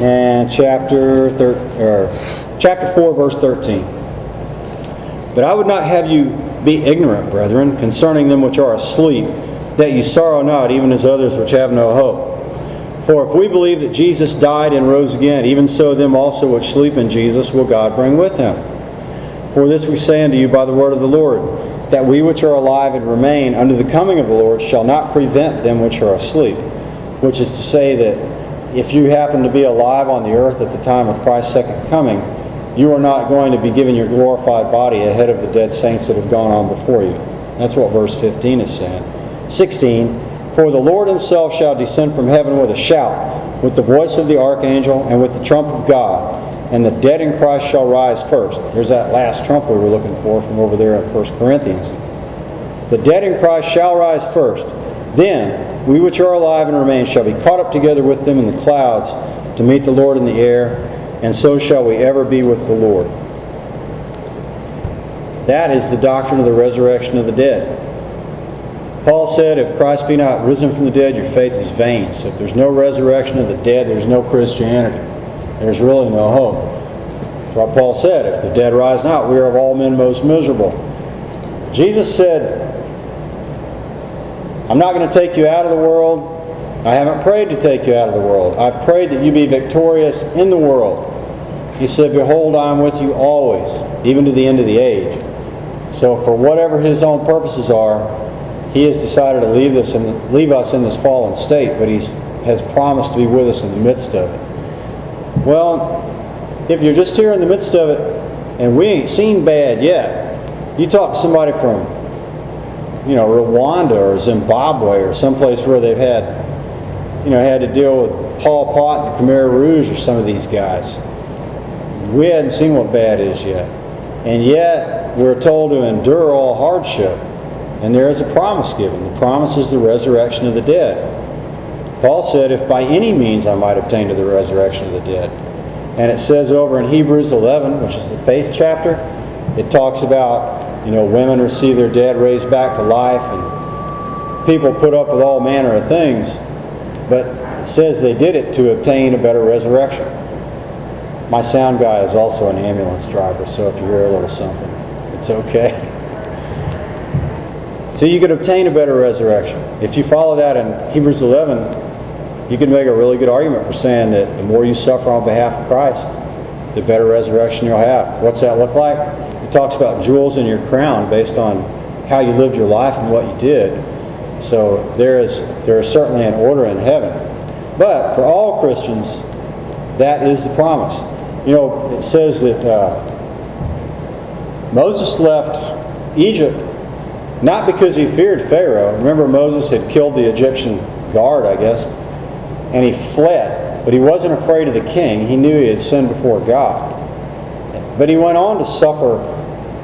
and chapter 4, verse 13. But I would not have you be ignorant, brethren, concerning them which are asleep, that ye sorrow not, even as others which have no hope. For if we believe that Jesus died and rose again, even so them also which sleep in Jesus will God bring with him. For this we say unto you by the word of the Lord, that we which are alive and remain unto the coming of the Lord shall not prevent them which are asleep. Which is to say that if you happen to be alive on the earth at the time of Christ's second coming, you are not going to be given your glorified body ahead of the dead saints that have gone on before you. That's what verse 15 is saying. 16, for the Lord himself shall descend from heaven with a shout, with the voice of the archangel, and with the trump of God, and the dead in Christ shall rise first. There's that last trump we were looking for from over there in 1 Corinthians. The dead in Christ shall rise first. Then we which are alive and remain shall be caught up together with them in the clouds to meet the Lord in the air, and so shall we ever be with the Lord. That is the doctrine of the resurrection of the dead. Paul said, if Christ be not risen from the dead, your faith is vain. So if there's no resurrection of the dead, there's no Christianity. There's really no hope. That's what Paul said, if the dead rise not, we are of all men most miserable. Jesus said, I'm not going to take you out of the world. I haven't prayed to take you out of the world. I've prayed that you be victorious in the world. He said, behold, I am with you always, even to the end of the age. So for whatever his own purposes are, he has decided to leave us in this fallen state, but he has promised to be with us in the midst of it. Well, if you're just here in the midst of it, and we ain't seen bad yet, you talk to somebody from, Rwanda or Zimbabwe or someplace where they've had to deal with Pol Pot and the Khmer Rouge or some of these guys. We hadn't seen what bad is yet. And yet, we're told to endure all hardship. And there is a promise given. The promise is the resurrection of the dead. Paul said, if by any means I might obtain to the resurrection of the dead. And it says over in Hebrews 11, which is the faith chapter, it talks about, women receive their dead raised back to life, and people put up with all manner of things. But it says they did it to obtain a better resurrection. My sound guy is also an ambulance driver, so if you hear a little something, it's okay. So you could obtain a better resurrection. If you follow that in Hebrews 11, you can make a really good argument for saying that the more you suffer on behalf of Christ, the better resurrection you'll have. What's that look like? It talks about jewels in your crown based on how you lived your life and what you did. So there is certainly an order in heaven. But for all Christians, that is the promise. It says that Moses left Egypt not because he feared Pharaoh. Remember, Moses had killed the Egyptian guard, I guess, and he fled. But he wasn't afraid of the king. He knew he had sinned before God. But he went on to suffer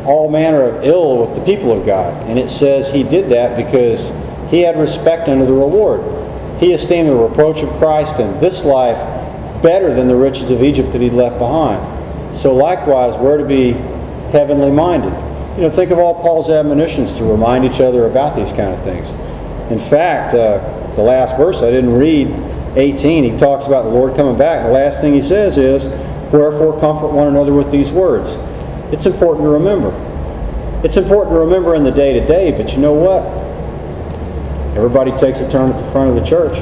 all manner of ill with the people of God. And it says he did that because he had respect unto the reward. He esteemed the reproach of Christ in this life better than the riches of Egypt that he'd left behind. So likewise, we're to be heavenly minded. Think of all Paul's admonitions to remind each other about these kind of things. In fact, the last verse I didn't read, 18, he talks about the Lord coming back. The last thing he says is, wherefore comfort one another with these words. It's important to remember. It's important to remember in the day-to-day, but you know what? Everybody takes a turn at the front of the church.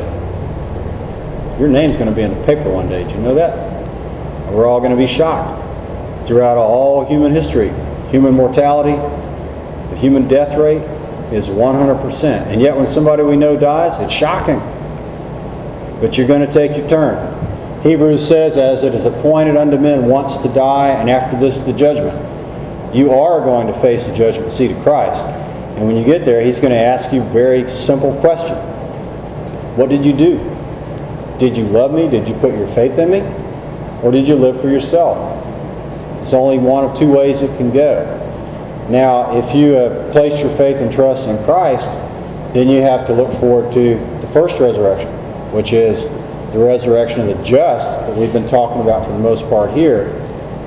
Your name's going to be in the paper one day. Did you know that? And we're all going to be shocked. Throughout all human history, human mortality, the human death rate is 100%. And yet when somebody we know dies, it's shocking. But you're going to take your turn. Hebrews says, as it is appointed unto men once to die, and after this the judgment. You are going to face the judgment seat of Christ. And when you get there, he's going to ask you a very simple question. What did you do? Did you love me? Did you put your faith in me? Or did you live for yourself? It's only one of two ways it can go. Now, if you have placed your faith and trust in Christ, then you have to look forward to the first resurrection, which is the resurrection of the just that we've been talking about for the most part here,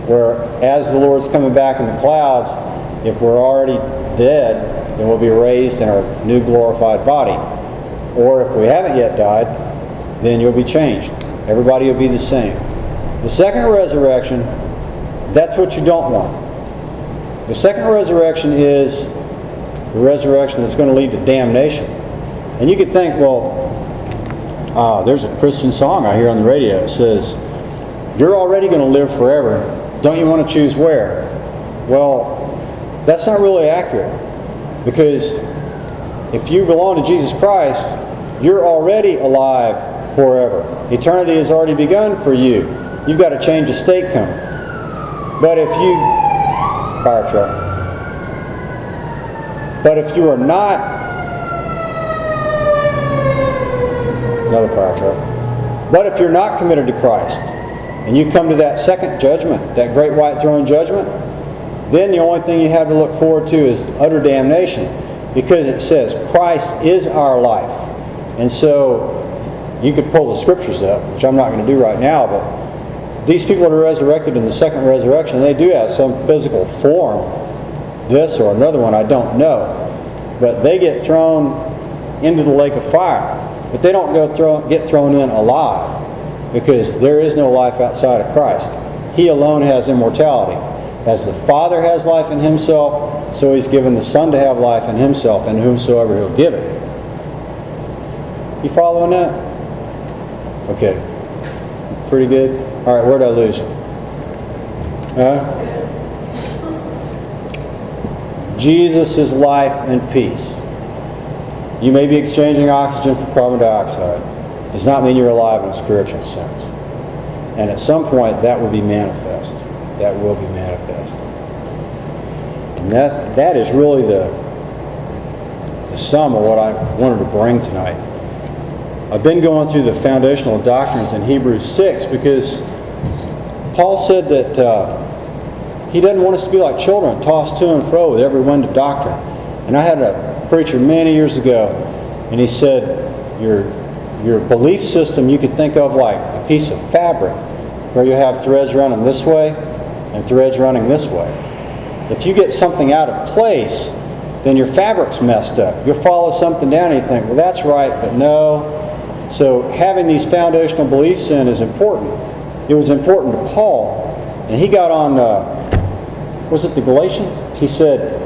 where as the Lord's coming back in the clouds, if we're already dead, then we'll be raised in our new glorified body. Or if we haven't yet died, then you'll be changed. Everybody will be the same. The second resurrection, that's what you don't want. The second resurrection is the resurrection that's going to lead to damnation. And you could think, well, there's a Christian song I hear on the radio. It says, you're already going to live forever. Don't you want to choose where? Well, that's not really accurate. Because if you belong to Jesus Christ, you're already alive forever. Eternity has already begun for you. You've got a change of state coming. But if you... Fire truck. But if you are not... Another fire truck. But if you're not committed to Christ, and you come to that second judgment, that great white throne judgment, then the only thing you have to look forward to is utter damnation. Because it says Christ is our life. And so you could pull the scriptures up, which I'm not going to do right now, but these people that are resurrected in the second resurrection, they do have some physical form. This or another one, I don't know. But they get thrown into the lake of fire. But they don't get thrown in alive, because there is no life outside of Christ. He alone has immortality. As the Father has life in Himself, so He's given the Son to have life in Himself, and whomsoever He'll give it. You following that? Okay. Pretty good? All right, where'd I lose you? Jesus is life and peace. You may be exchanging oxygen for carbon dioxide. It does not mean you're alive in a spiritual sense. And at some point, that will be manifest. That will be manifest. And that is really the sum of what I wanted to bring tonight. I've been going through the foundational doctrines in Hebrews 6 because Paul said that he doesn't want us to be like children, tossed to and fro with every wind of doctrine. And I had a preacher many years ago, and he said, your belief system you could think of like a piece of fabric where you have threads running this way and threads running this way. If you get something out of place, then your fabric's messed up. You'll follow something down and you think, well, that's right, but no. So having these foundational beliefs in is important. It was important to Paul, and he got on, was it the Galatians? He said,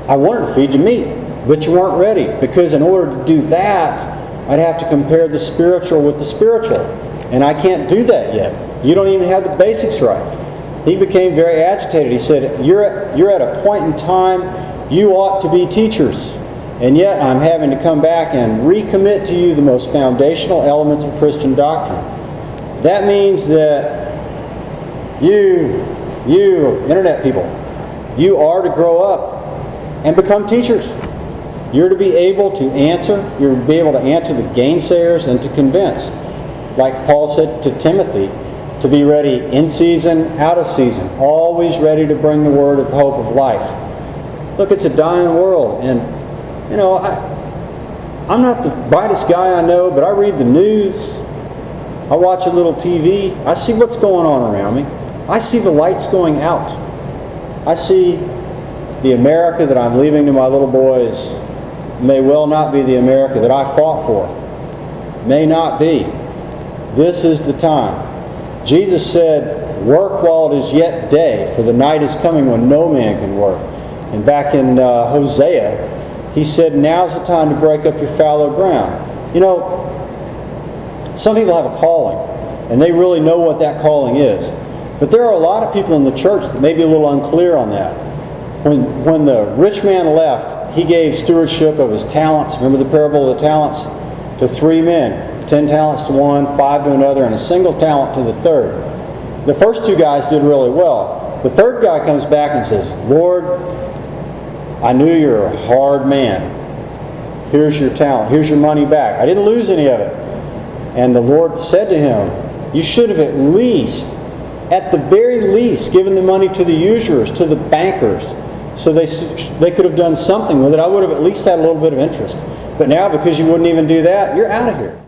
I wanted to feed you meat, but you weren't ready, because in order to do that, I'd have to compare the spiritual with the spiritual, and I can't do that yet. You don't even have the basics right. He became very agitated. He said, you're at a point in time you ought to be teachers, and yet I'm having to come back and recommit to you the most foundational elements of Christian doctrine. That means that you internet people, you are to grow up and become teachers. You're to be able to answer. You're to be able to answer the gainsayers and to convince. Like Paul said to Timothy, to be ready in season, out of season, always ready to bring the word of hope of life. Look, it's a dying world, and you know, I'm not the brightest guy I know, but I read the news. I watch a little TV. I see what's going on around me. I see the lights going out. I see the America that I'm leaving to my little boys may well not be the America that I fought for. May not be. This is the time. Jesus said, work while it is yet day, for the night is coming when no man can work. And back in Hosea, he said, now's the time to break up your fallow ground. You know, some people have a calling, and they really know what that calling is. But there are a lot of people in the church that may be a little unclear on that. When the rich man left, he gave stewardship of his talents. Remember the parable of the talents? To 3 men. 10 talents to one, 5 to another, and a single talent to the third. The first 2 guys did really well. The third guy comes back and says, Lord, I knew you're a hard man. Here's your talent. Here's your money back. I didn't lose any of it. And the Lord said to him, you should have at the very least, given the money to the usurers, to the bankers, so they could have done something with it. I would have at least had a little bit of interest. But now, because you wouldn't even do that, you're out of here.